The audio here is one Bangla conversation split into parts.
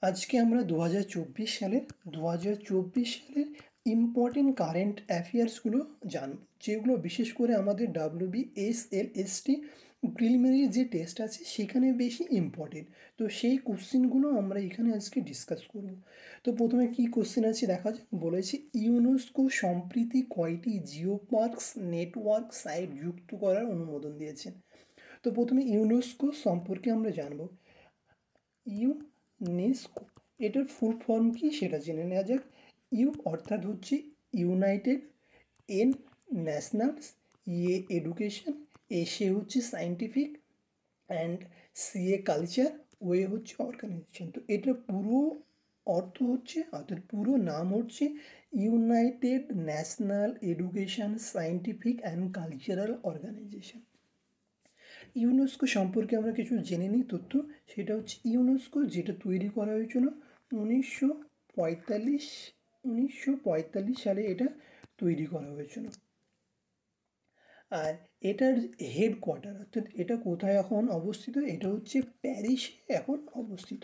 আজকে আমরা 2024 সালের ইম্পর্টেন্ট কারেন্ট অ্যাফেয়ার্সগুলো জানব, যেগুলো বিশেষ করে আমাদের WBSLST প্রিলিমিনারি যে টেস্ট আছে সেখানে বেশি ইম্পর্টেন্ট। তো সেই কোশ্চেনগুলো আমরা এখানে আজকে ডিসকাস করব। তো প্রথমে কি কোশ্চেন আছে দেখা যাক। বলেছে ইউনেস্কো সম্প্রতি কয়টি জিও পার্কস নেটওয়ার্ক সাইট যুক্ত করার অনুমোদন দিয়েছেন। তো প্রথমে ইউনেস্কো সম্পর্কে আমরা জানবো। ইউনেস্কো এটার ফুল ফর্ম কি সেটা জেনে নেওয়া যাক। ইউ অর্থাৎ হচ্ছে united, N nationals, E education, S হচ্ছে scientific, and C culture, O হচ্ছে অর্গানাইজেশন। তো এটার পুরো অর্থ হচ্ছে অর্থাৎ পুরো নাম হচ্ছে united national education scientific and cultural organisation. UNESCO সম্পর্কে আমরা কিছু জেনে নিই তথ্য। সেটা হচ্ছে ইউনেস্কো যেটা তৈরি করা হয়েছিল 1945 সালে এটা তৈরি করা হয়েছিল। আর এটার হেডকোয়ার্টার অর্থাৎ এটা কোথায় এখন অবস্থিত, এটা হচ্ছে প্যারিসে এখন অবস্থিত।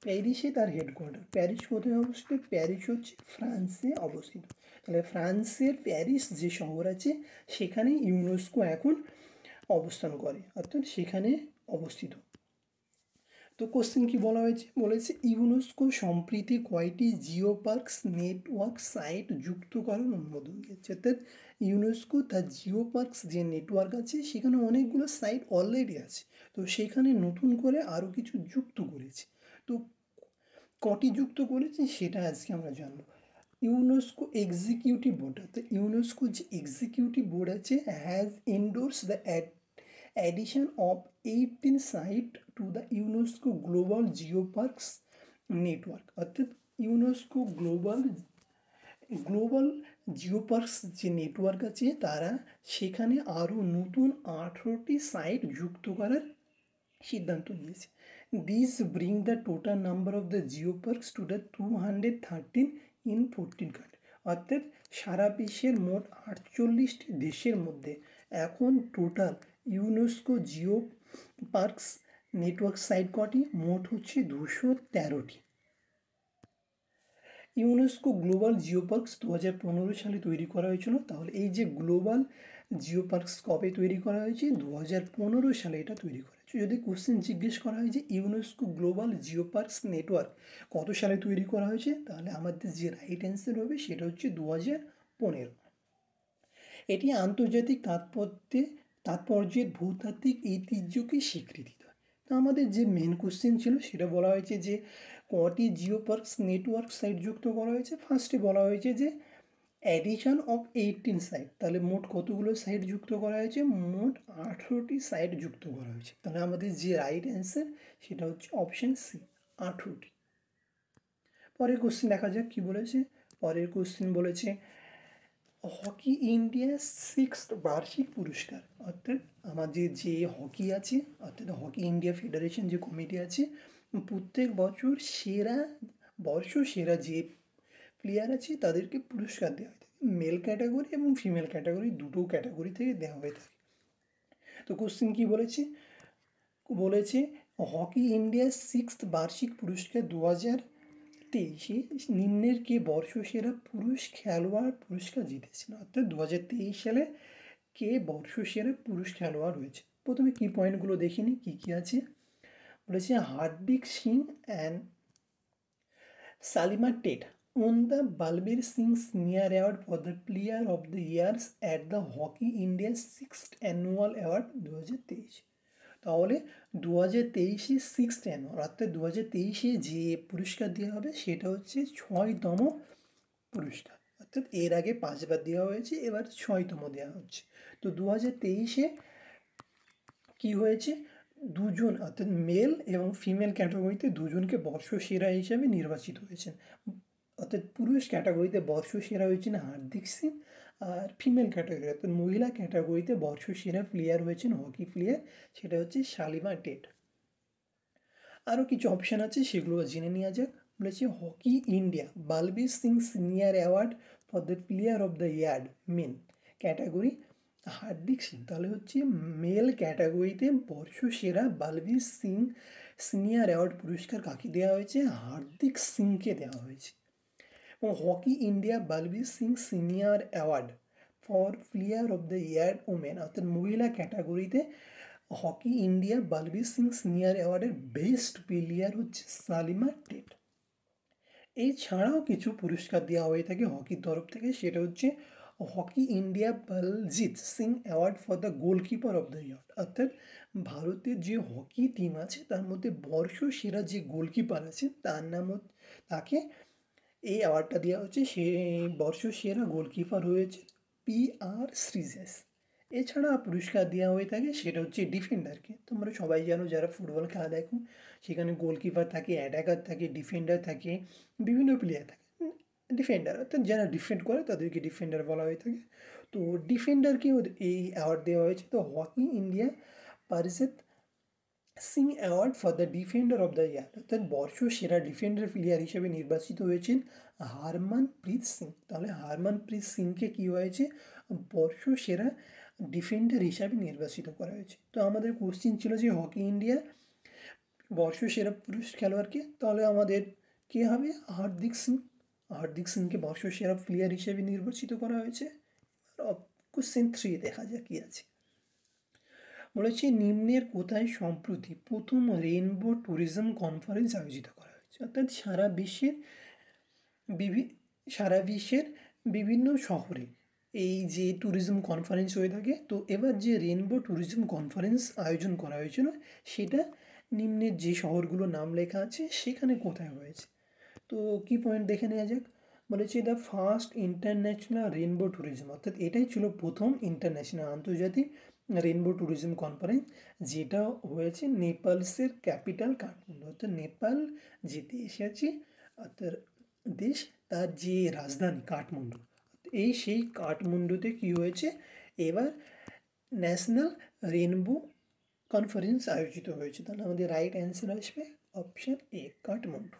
প্যারিসে তার হেডকোয়ার্টার। প্যারিস কোথায় অবস্থিত? প্যারিস হচ্ছে ফ্রান্সে অবস্থিত। তাহলে ফ্রান্সের প্যারিস যে শহর আছে সেখানে ইউনেস্কো এখন অবস্থান করে, অর্থাৎ সেখানে অবস্থিত। তো কোশ্চেন কি বলা হয়েছে, বলেছে ইউনেস্কো সম্প্রতি কয়টি জিও পার্কস নেটওয়ার্ক সাইট যুক্ত করার অনুমোদন দিয়েছে। অর্থাৎ ইউনেস্কো তার জিও পার্কস যে নেটওয়ার্ক আছে সেখানে অনেকগুলো সাইট অলরেডি আছে, তো সেখানে নতুন করে আরও কিছু যুক্ত করেছে। তো কটি যুক্ত করেছে সেটা আজকে আমরা জানবো। ইউনেস্কো এক্সিকিউটিভ বোর্ড, অর্থাৎ ইউনেস্কো যে এক্সিকিউটিভ বোর্ড আছে has endorse the addition of 18 site to the UNESCO global geoparks network. অর্থাৎ ইউনেস্কো গ্লোবাল জিও পার্কস যে নেটওয়ার্ক আছে তারা সেখানে আরও নতুন 18টি সাইট যুক্ত করার সিদ্ধান্ত নিয়েছে। This bring the total number of the geoparks to the 213 in 14 country. অর্থাৎ সারা বিশ্বের মোট 48টি দেশের মধ্যে এখন total UNESCO geoparks network site কটি, মোট হচ্ছে 213টি। ইউনেস্কো গ্লোবাল জিও পার্কস 2015 সালে তৈরি করা হয়েছিল। তাহলে এই যে গ্লোবাল জিও পার্কস কবে তৈরি করা হয়েছে? 2015 সালে এটা তৈরি করা হয়েছে। যদি কোশ্চেন জিজ্ঞেস করা হয় যে UNESCO global geoparks network কত সালে তৈরি করা হয়েছে, তাহলে আমাদের যে রাইট অ্যান্সার হবে সেটা হচ্ছে 2015। এটি আন্তর্জাতিক তাৎপর্যের ভূতাত্ত্বিক ঐতিহ্যকে স্বীকৃতি দেয়। তো আমাদের যে মেন কোশ্চেন ছিল সেটা বলা হয়েছে যে কটি জিও পার্কস নেটওয়ার্ক সাইট যুক্ত করা হয়েছে। ফার্স্টে বলা হয়েছে যে অ্যাডিশন অফ 18 সাইট। তাহলে মোট কতগুলো সাইট যুক্ত করা হয়েছে? মোট 18টি সাইট যুক্ত করা হয়েছে। তাহলে আমাদের যে রাইট অ্যান্সার সেটা হচ্ছে অপশন সি, 18টি। পরের কোশ্চেন দেখা যাক কি বলেছে। পরের কোশ্চেন বলেছে হকি ইন্ডিয়া 6th বার্ষিক পুরস্কার। অর্থাৎ আমাদের যে হকি আছে, অর্থাৎ হকি ইন্ডিয়া ফেডারেশন যে কমিটি আছে, প্রত্যেক বছর সেরা যে প্লেয়ার আছে তাদেরকে পুরস্কার দেওয়া হয় থাকে। মেল ক্যাটাগরি এবং ফিমেল ক্যাটাগরি দুটো ক্যাটাগরি থেকে দেওয়া হয়ে থাকে। তো কোশ্চেন কি বলেছে, বলেছে হকি ইন্ডিয়া 6th বার্ষিক পুরস্কার 2023 নিম্নের কে বর্ষসেরা পুরুষ খেলোয়াড় পুরস্কার জিতেছেন। অর্থাৎ 2023 সালে কে বর্ষসেরা পুরুষ খেলোয়াড় হয়েছে। প্রথমে কি পয়েন্টগুলো দেখিনি কি কি আছে। বলেছে Hardik Singh and Salima TET won the Balbir Singh Senior Award for the Player of the Year at the Hockey India 6th Annual Award 2023। তাহলে 2023 6th অ্যানুয়াল অর্থাৎ 2023 যে পুরস্কার দেওয়া হবে সেটা হচ্ছে 6তম পুরস্কার। অর্থাৎ এর আগে 5বার দেওয়া হয়েছে, এবার 6তম দেওয়া হচ্ছে। তো 2023 কি হয়েছে, দুজন অর্থাৎ মেল এবং ফিমেল ক্যাটাগরিতে দুজনকে বর্ষসেরা হিসাবে নির্বাচিত হয়েছেন। অর্থাৎ পুরুষ ক্যাটাগরিতে বর্ষসেরা হয়েছেন হার্দিক সিং, আর ফিমেল ক্যাটাগরি অর্থাৎ মহিলা ক্যাটাগরিতে বর্ষসেরা প্লেয়ার হয়েছেন হকি প্লেয়ার, সেটা হচ্ছে শালিমা টেট। আরও কিছু অপশান আছে সেগুলো জেনে নেওয়া যাক। বলেছে hockey India Balbir Singh senior award for the player of the year men category Hardik Singh. তাহলে হচ্ছে মেল ক্যাটাগরিতে বর্ষসেরা বালবীর সিং সিনিয়র অ্যাওয়ার্ড পুরস্কার কাকে দেওয়া হয়েছে? হার্দিক সিংকে দেওয়া হয়েছে। এবং hockey India Balbir Singh senior award for player of the year women, অর্থাৎ মহিলা ক্যাটাগরিতে hockey India Balbir Singh senior অ্যাওয়ার্ডের বেস্ট প্লেয়ার হচ্ছে সালিমা টেট। এছাড়াও কিছু পুরস্কার দেওয়া হয়ে থাকে হকির তরফ থেকে, সেটা হচ্ছে hockey India Baljit Singh award for the goalkeeper of the year, অর্থাৎ ভারতের যে হকি টিম আছে তার মধ্যে বর্ষসেরা যে গোলকিপার আছে তার নাম তাকে এই অ্যাওয়ার্ডটা দেওয়া হচ্ছে। সে বর্ষসেরা গোলকিপার হয়েছে PR শ্রীজেশ। এছাড়া পুরস্কার দেওয়া হয়ে থাকে সেটা হচ্ছে ডিফেন্ডারকে। তোমরা সবাই জানো যারা ফুটবল খেলা দেখো, সেখানে গোলকিপার থাকে, অ্যাটাকার থাকে, ডিফেন্ডার থাকে, বিভিন্ন প্লেয়ার থাকে। ডিফেন্ডার অর্থাৎ যারা ডিফেন্ড করে তাদেরকে ডিফেন্ডার বলা হয়ে থাকে। তো ডিফেন্ডারকেও এই অ্যাওয়ার্ড দেওয়া হয়েছে। তো হকি ইন্ডিয়া পারিষদ Singh award for the defender of the year, অর্থাৎ বর্ষসেরা ডিফেন্ডার প্লেয়ার হিসেবে নির্বাচিত হয়েছেন হারমানপ্রীত সিং। তাহলে হারমানপ্রীত সিংকে কী হয়েছে? বর্ষসেরা ডিফেন্ডার হিসাবে নির্বাচিত করা হয়েছে। তো আমাদের কোশ্চিন ছিল যে হকি ইন্ডিয়া বর্ষসেরা পুরুষ খেলোয়াড়কে, তাহলে আমাদের কে হবে? হার্দিক সিং। হার্দিক সিংকে বর্ষসেরা প্লেয়ার হিসেবে নির্বাচিত করা হয়েছে। কোশ্চেন 3 দেখা যাক কী আছে। বলেছে নিম্নের কোথায় সম্প্রতি প্রথম রেইনবো ট্যুরিজম কনফারেন্স আয়োজিত করা হয়েছে? অর্থাৎ সারা বিশ্বের বিভিন্ন শহরে এই যে ট্যুরিজম কনফারেন্স হয়ে থাকে, তো এবার যে রেইনবো ট্যুরিজম কনফারেন্স আয়োজন করা হয়েছিল সেটা নিম্নের যে শহরগুলো নাম লেখা আছে সেখানে কোথায় হয়েছে। তো কি পয়েন্ট দেখে নেওয়া যাক। বলেছে the first international rainbow tourism, অর্থাৎ এটাই ছিল প্রথম ইন্টারন্যাশনাল আন্তর্জাতিক রেইনবো ট্যুরিজম কনফারেন্স, যেটা হয়েছে নেপালসের ক্যাপিটাল কাঠমান্ডু। অর্থাৎ নেপাল যে দেশ আছে, অর্থাৎ দেশ তার যে রাজধানী কাঠমান্ডু, এই সেই কাঠমান্ডুতে কি হয়েছে এবার ন্যাশনাল রেইনবো কনফারেন্স আয়োজিত হয়েছে। তাহলে আমাদের রাইট অ্যান্সার আসবে অপশান A, কাঠমান্ডু।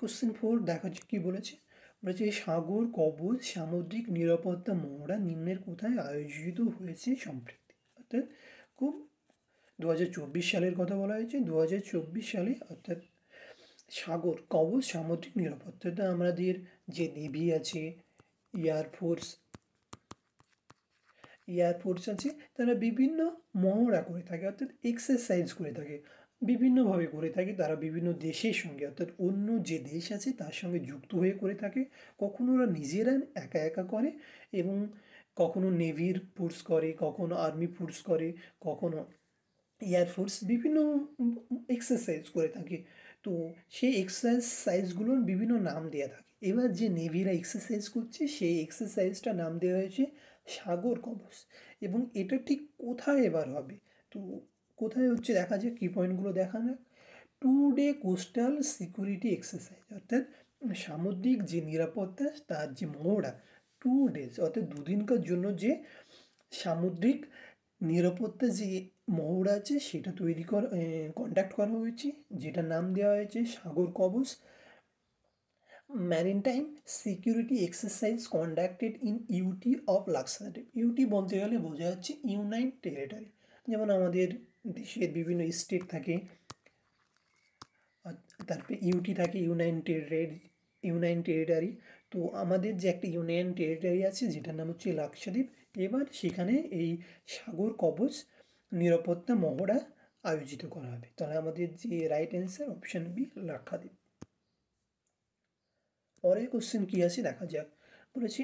কোশ্চেন 4 দেখা যাক কী বলেছে। বলেছে সাগর কবচ সামুদ্রিক নিরাপত্তা মহড়া নিম্নের কোথায় আয়োজিত হয়েছে সম্প্রতি? অর্থাৎ খুব 2024 সালের কথা বলা হয়েছে। 2024 সালে অর্থাৎ সাগর কবচ সামুদ্রিক নিরাপত্তাটা আমাদের যে নেভি আছে, এয়ারফোর্স আছে, তারা বিভিন্ন মহড়া করে থাকে, অর্থাৎ এক্সারসাইজ করে থাকে, বিভিন্নভাবে করে থাকে। তারা বিভিন্ন দেশের সঙ্গে অর্থাৎ অন্য যে দেশ আছে তার সঙ্গে যুক্ত হয়ে করে থাকে। কখনো ওরা নিজেরা একা একা করে এবং কখনো নেভির ফোর্স করে, কখনো আর্মি ফোর্স করে, কখনো এয়ারফোর্স বিভিন্ন এক্সারসাইজ করে থাকে। তো সেই এক্সারসাইজগুলোর বিভিন্ন নাম দেওয়া থাকে। এবার যে নেভিরা এক্সারসাইজ করছে সেই এক্সারসাইজটার নাম দেওয়া হয়েছে সাগর কবচ। এবং এটা ঠিক কোথায় এবার হবে? তো কোথায় হচ্ছে দেখা যায়, কি পয়েন্টগুলো দেখা যাক। 2 ডে কোস্টাল সিকিউরিটি এক্সারসাইজ, অর্থাৎ সামুদ্রিক যে নিরাপত্তা তার যে মহড়া 2 ডেজ অর্থাৎ দুদিনকার জন্য যে সামুদ্রিক নিরাপত্তা যে মহড়া আছে সেটা কন্ডাক্ট করা হয়েছে, যেটার নাম দেওয়া হয়েছে Sagar Kavach maritime security exercise conducted in UT of Lakshadweep. UT বলতে গেলে বোঝা যাচ্ছে ইউনাইন টেরিটরি। যেমন আমাদের দেশের বিভিন্ন স্টেট থাকে, তারপরে ইউটি থাকে ইউনাইন টেরিটরি। তো আমাদের যে একটা ইউনিয়ন টেরিটরি আছে যেটার নাম হচ্ছে লাক্ষাদ্বীপ, এবার সেখানে এই সাগর কবচ নিরাপত্তা মহড়া আয়োজিত করা হবে। তাহলে আমাদের যে right answer option B, Lakshadweep. পরের কোশ্চেন কী আছে দেখা যাক। বলেছি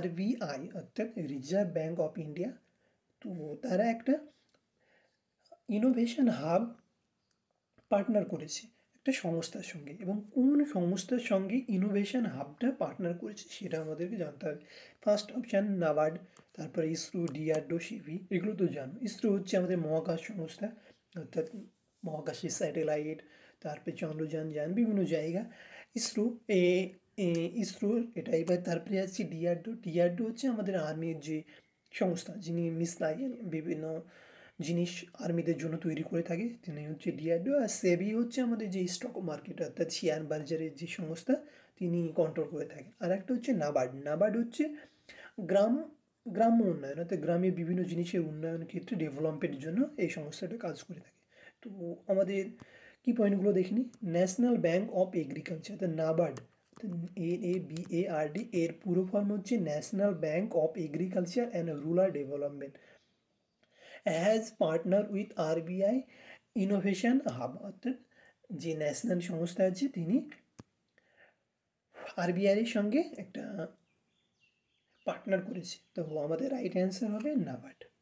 RBI অর্থাৎ রিজার্ভ ব্যাঙ্ক অফ ইন্ডিয়া, তো তারা একটা ইনোভেশন হাব পার্টনার করেছে একটা সংস্থার সঙ্গে, এবং কোন সংস্থার সঙ্গে ইনোভেশন হাবটা পার্টনার করেছে সেটা আমাদেরকে জানতে হবে। ফার্স্ট অপশান নাবার্ড, তারপরে ইসরো, DRDO, সিভি, এগুলো তো জানো। ইসরো হচ্ছে আমাদের মহাকাশ সংস্থা, অর্থাৎ মহাকাশের স্যাটেলাইট, তারপরে চন্দ্রযান বিভিন্ন জায়গা ইসরো ইসরো এটা। এবার তারপরে আসছে DRDO হচ্ছে আমাদের আর্মির যে সংস্থা, যিনি মিসাইল বিভিন্ন জিনিস আর্মিদের জন্য তৈরি করে থাকে, তিনি হচ্ছে DRDO। আর সেবি হচ্ছে আমাদের যে স্টক মার্কেট অর্থাৎ শেয়ার বাজারের যে সংস্থা, তিনি কন্ট্রোল করে থাকে। আর একটা হচ্ছে নাবার্ড হচ্ছে গ্রাম গ্রাম্য উন্নয়ন অর্থাৎ গ্রামের বিভিন্ন জিনিসের উন্নয়ন ক্ষেত্রে ডেভেলপমেন্টের জন্য এই সংস্থাটা কাজ করে থাকে। তো আমাদের কি পয়েন্টগুলো দেখিনি, ন্যাশনাল ব্যাঙ্ক অফ এগ্রিকালচার অর্থাৎ নাবার্ড, NABARD এর পুরো ফর্ম হচ্ছে national bank of agriculture and rural development, has partner with RBI innovation hub, অর্থাৎ যে ন্যাশনাল সংস্থা আছে তিনি RBI এর সঙ্গে একটা পার্টনার করেছে। তো আমাদের রাইট অ্যান্সার হবে নাবার্ড।